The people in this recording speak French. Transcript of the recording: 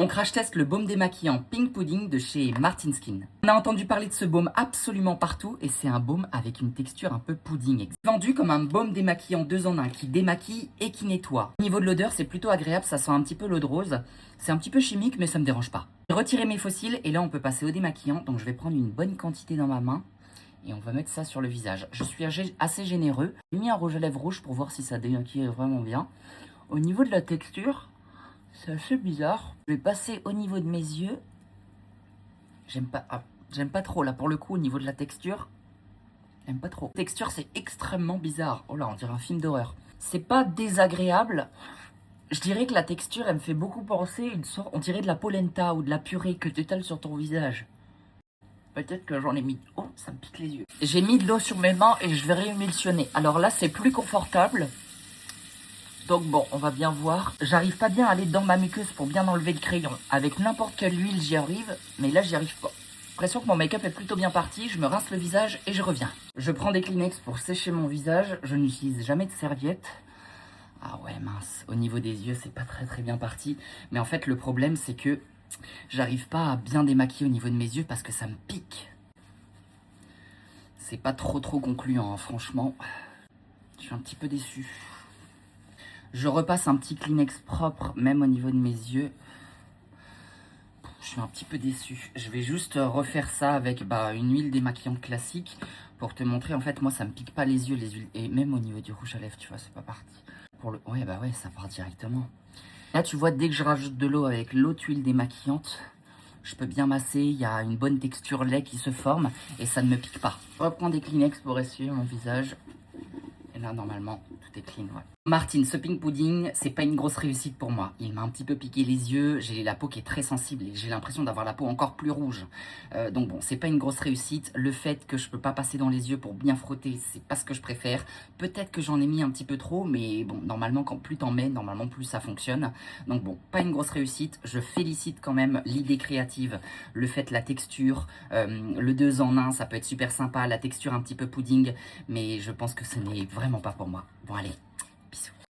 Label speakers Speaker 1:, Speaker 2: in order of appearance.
Speaker 1: Donc crash test le baume démaquillant Pink Pudding de chez Martin Skin. On a entendu parler de ce baume absolument partout et c'est un baume avec une texture un peu pudding. Vendu comme un baume démaquillant 2 en 1 qui démaquille et qui nettoie. Au niveau de l'odeur, c'est plutôt agréable, ça sent un petit peu l'eau de rose. C'est un petit peu chimique mais ça me dérange pas. J'ai retiré mes fossiles et là on peut passer au démaquillant. Donc je vais prendre une bonne quantité dans ma main. Et on va mettre ça sur le visage. Je suis assez généreux. J'ai mis un rouge à lèvres rouge pour voir si ça démaquille vraiment bien. Au niveau de la texture, c'est assez bizarre. Je vais passer au niveau de mes yeux. J'aime pas trop là pour le coup au niveau de la texture. J'aime pas trop. La texture c'est extrêmement bizarre. Oh là, on dirait un film d'horreur. C'est pas désagréable. Je dirais que la texture elle me fait beaucoup penser une sorte. On dirait de la polenta ou de la purée que tu étales sur ton visage. Peut-être que j'en ai mis... Oh, ça me pique les yeux. J'ai mis de l'eau sur mes mains et je vais réémulsionner. Alors là, c'est plus confortable. Donc bon, on va bien voir. J'arrive pas bien à aller dans ma muqueuse pour bien enlever le crayon. Avec n'importe quelle huile, j'y arrive. Mais là, j'y arrive pas. J'ai l'impression que mon make-up est plutôt bien parti. Je me rince le visage et je reviens. Je prends des Kleenex pour sécher mon visage. Je n'utilise jamais de serviette. Ah ouais, mince. Au niveau des yeux, c'est pas très bien parti. Mais en fait, le problème, c'est que... j'arrive pas à bien démaquiller au niveau de mes yeux parce que ça me pique. C'est pas trop concluant, hein, franchement. Je suis un petit peu déçu. Je repasse un petit Kleenex propre, même au niveau de mes yeux. Je suis un petit peu déçu. Je vais juste refaire ça avec une huile démaquillante classique pour te montrer. En fait, moi, ça me pique pas les yeux, les huiles. Et même au niveau du rouge à lèvres, tu vois, c'est pas parti. Ouais, ça part directement. Là, tu vois, dès que je rajoute de l'eau avec l'autre huile démaquillante, je peux bien masser, il y a une bonne texture lait qui se forme et ça ne me pique pas. Je reprends des Kleenex pour essuyer mon visage. Et là, normalement, tout est clean, ouais. Martin, ce Pink Pudding, c'est pas une grosse réussite pour moi. Il m'a un petit peu piqué les yeux, j'ai la peau qui est très sensible et j'ai l'impression d'avoir la peau encore plus rouge. Donc bon, c'est pas une grosse réussite. Le fait que je peux pas passer dans les yeux pour bien frotter, c'est pas ce que je préfère. Peut-être que j'en ai mis un petit peu trop, mais bon, normalement, quand plus t'en mets, normalement plus ça fonctionne. Donc bon, pas une grosse réussite. Je félicite quand même l'idée créative, le fait, la texture, le 2 en 1, ça peut être super sympa, la texture un petit peu pudding, mais je pense que ce n'est vraiment pas pour moi. Bon allez, bisous.